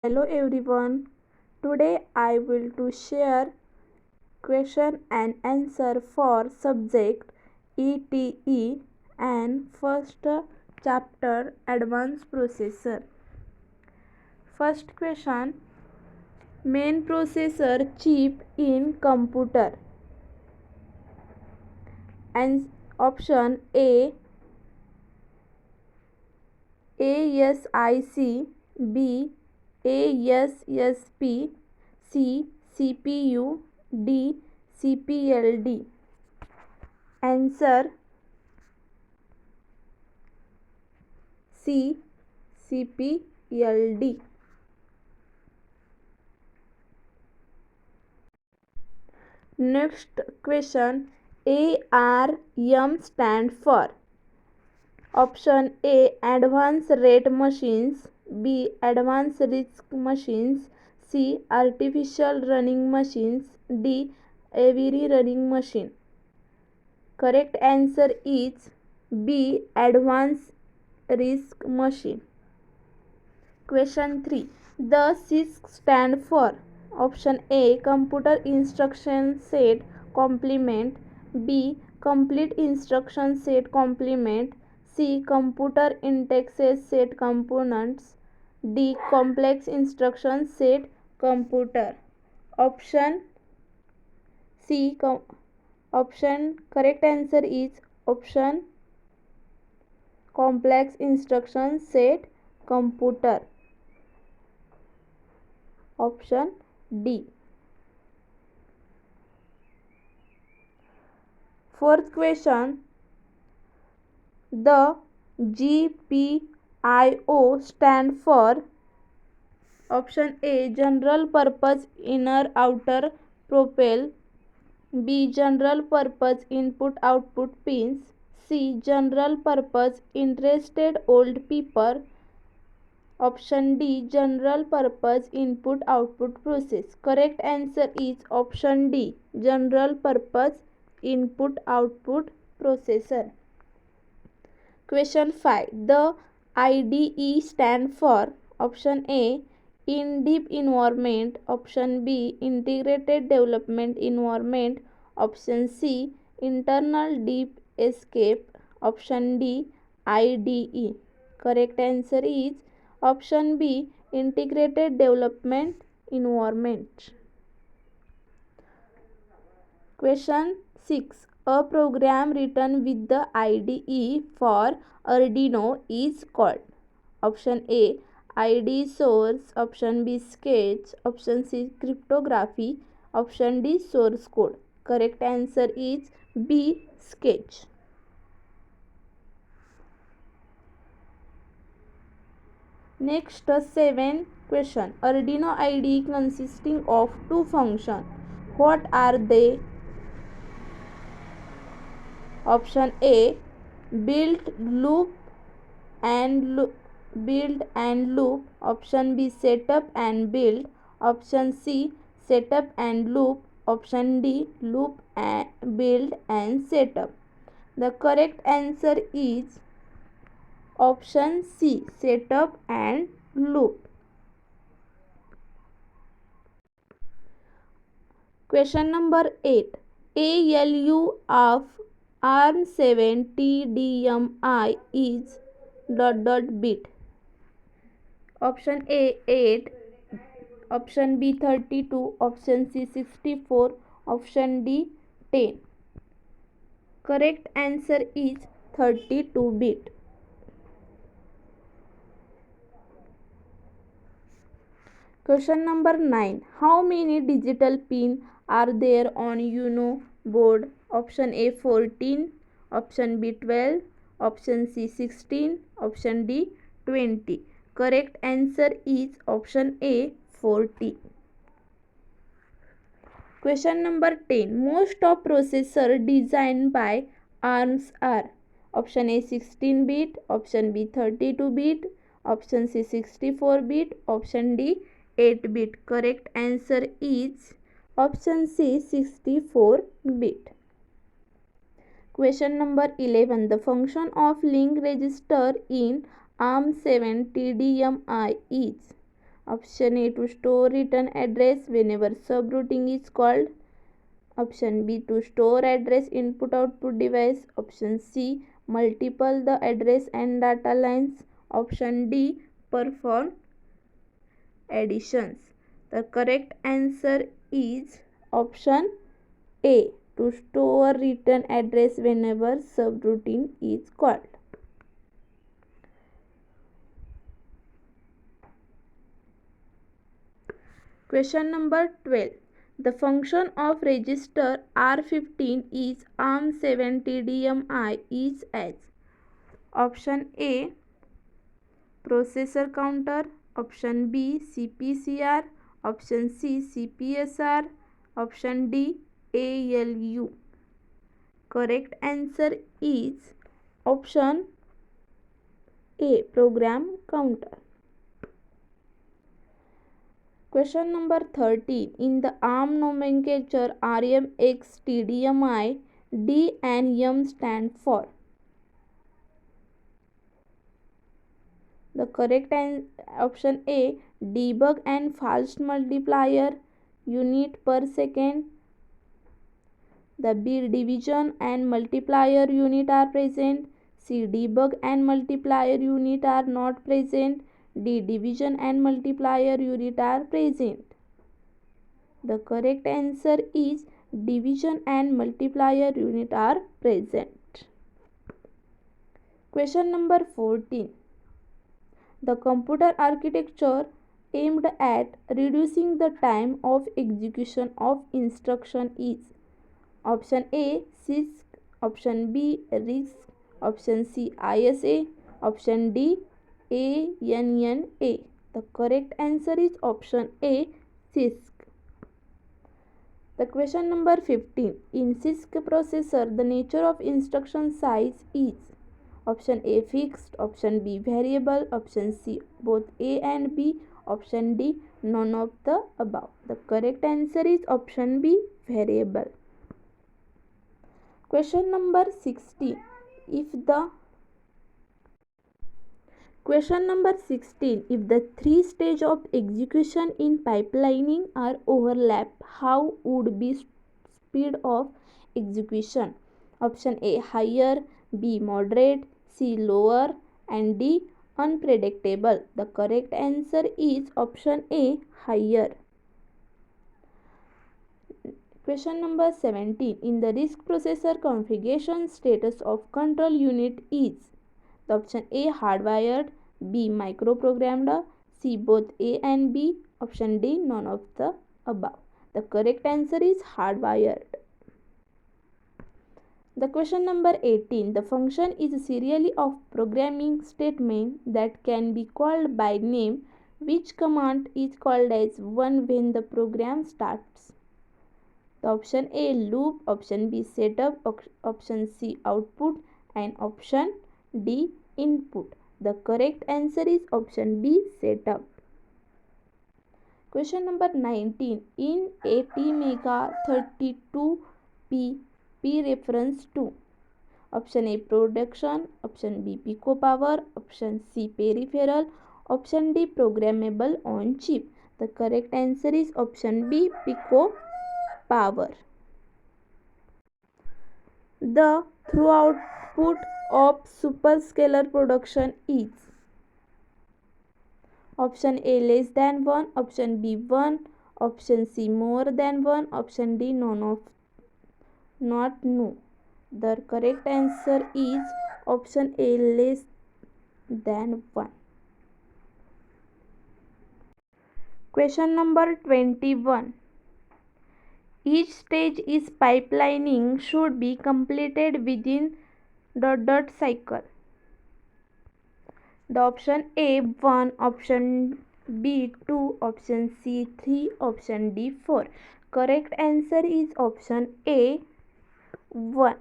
Hello everyone. Today I will to share question and answer for subject ETE and first chapter advanced processor. First question, main processor chip in computer. And option A ASIC, B ASSP, C CPU, D CPLD. Answer C CPLD. Next question, ARM stand for. Option A advanced rate machines, B advanced risk machines, C artificial running machines, D every running machine. Correct answer is B advanced risk machine. Question 3. The CISC stand for. Option A computer instruction set complement, B complete instruction set complement, C computer interface set components, D complex instruction set computer. Option C option correct answer is option complex instruction set computer. Option D. Fourth question, the GPIO stand for. Option A general purpose inner outer propel, B general purpose input output pins, C general purpose interested old people. Option D general purpose input output process. Correct answer is option D general purpose input output processor. Question 5. The IDE stand for. Option A in deep environment, option B integrated development environment, option C internal deep escape, option D IDE. Correct answer is option B integrated development environment. Question 6. A program written with the IDE for Arduino is called. Option A IDE source, option B sketch, option C cryptography, option D source code. Correct answer is B sketch. Next 7 question. Arduino IDE consisting of two functions. What are they? Option A build loop and loop, option B setup and build, option C setup and loop, option D loop and build and setup. The correct answer is option C setup and loop. Question number 8. ALU of ARM7 TDMI is ... bit. Option A 8, option B 32, option C 64, option D 10. Correct answer is 32 bit. Question number 9. How many digital pins are there on UNO board? Option A 14, option B 12, option C 16, option D 20. Correct answer is option A 40. Question number 10. Most of processors designed by ARMs are. Option A 16 bit, option B 32 bit, option C 64 bit, option D 8 bit. Correct answer is option C 64 bit. Question number 11. The function of link register in ARM7 TDMI is. Option A, to store return address whenever subrouting is called. Option B, to store address input output device. Option C, multiple the address and data lines. Option D, perform additions. The correct answer is option A, to store return address whenever subroutine is called. Question number 12. The function of register R15 is ARM7TDMI is as. Option A, processor counter. Option B, CPCR. Option C, CPSR. Option D, ALU. Correct answer is option A, program counter. Question number 13. In the ARM nomenclature RMX TDMI, D and M stand for. The correct option A, debug and fast multiplier unit per second. The B, division and multiplier unit are present. C, debug and multiplier unit are not present. D, division and multiplier unit are present. The correct answer is division and multiplier unit are present. Question number 14. The computer architecture aimed at reducing the time of execution of instruction is. Option A, CISC. Option B, RISC. Option C, ISA. Option D, ANNA. The correct answer is option A, CISC. The question number 15. In CISC processor, the nature of instruction size is. Option A, fixed. Option B, variable. Option C, both A and B. Option D, none of the above. The correct answer is option B, variable. Question number 16. Question number 16. If the three stages of execution in pipelining are overlap, how would be speed of execution? Option A, higher. B, moderate. C, lower. And D, unpredictable. The correct answer is option A, higher. Question number 17. In the RISC processor configuration, status of control unit is. The option A, hardwired. B, microprogrammed. C, both A and B. Option D, none of the above. The correct answer is hardwired. The question number 18. The function is a series of programming statements that can be called by name. Which command is called as one when the program starts? The option A, loop. Option B, setup. Option C, output. And option D, input. The correct answer is option B, setup. Question number 19. In ATmega 32P, P reference to. Option A, production. Option B, pico power. Option C, peripheral. Option D, programmable on chip. The correct answer is option B, pico power. The throughput of superscalar production is. Option A, less than 1. Option B, 1. Option C, more than 1. Option D, none of not no. The correct answer is option A, less than 1. Question number 21. Each stage is pipelining should be completed within ... cycle. The option A, 1. Option B, 2. Option C, 3. Option D, 4. Correct answer is option A, 1.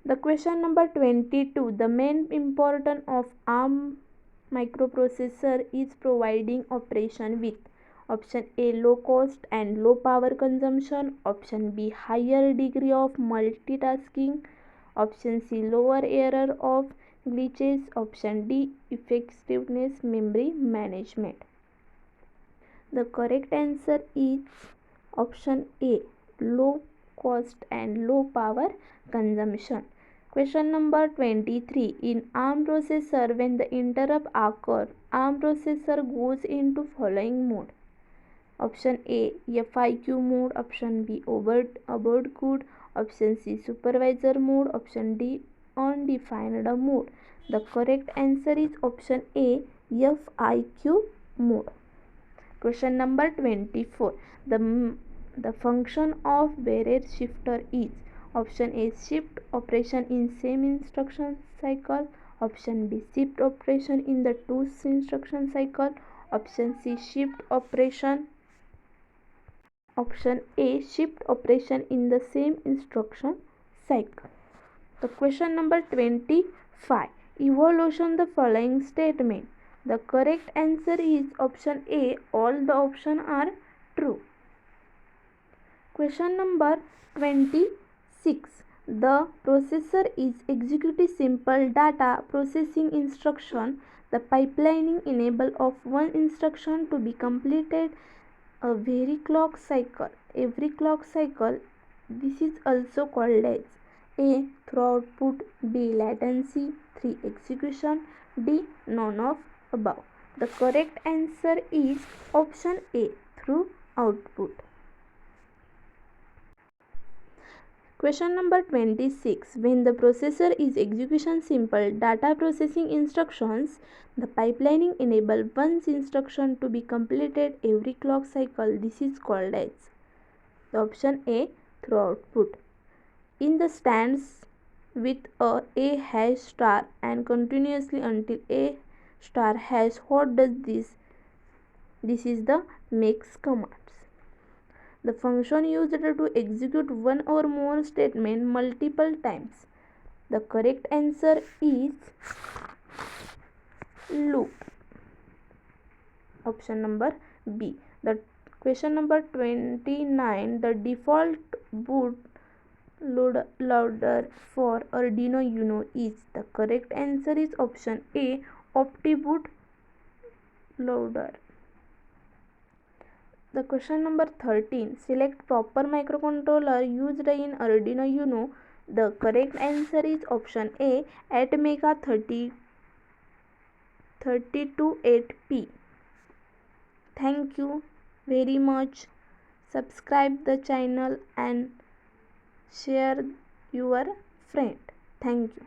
The question number 22. The main importance of ARM microprocessor is providing operation with. Option A, low cost and low power consumption. Option B, higher degree of multitasking. Option C, lower error of glitches. Option D, effectiveness memory management. The correct answer is option A, low cost and low power consumption. Question number 23. In ARM processor, when the interrupt occurs, ARM processor goes into following mode. Option A, FIQ mode. Option B, abort queue. Option C, supervisor mode. Option D, undefined mode. The correct answer is option A, FIQ mode. Question number 24. The function of barrier shifter is option A, shift operation in same instruction cycle. Option B, shift operation in the two instruction cycle. Option C, shift operation. Option A, shift operation in the same instruction cycle. The question number 25. Evaluation the following statement. The correct answer is option A, all the options are true. Question number 26. The processor is executing simple data processing instruction. The pipelining enable of one instruction to be completed every clock cycle. This is also called as A, throughput, B, latency, 3, execution, D, none of above. The correct answer is option A, through output. Question number 26. When the processor is execution simple data processing instructions, the pipelining enable one instruction to be completed every clock cycle. This is called as the option A, through output. In the stands with a hash star and continuously until a star hash. What does this? This is the makes commands. The function used to execute one or more statement multiple times. The correct answer is loop. Option number B. The question number 29. The default boot loader for Arduino Uno is. The correct answer is option A, OptiBoot loader. The question number 13. Select proper microcontroller used in Arduino Uno. The correct answer is option A, Atmega 328P. Thank you very much. Subscribe the channel and share your friend. Thank you.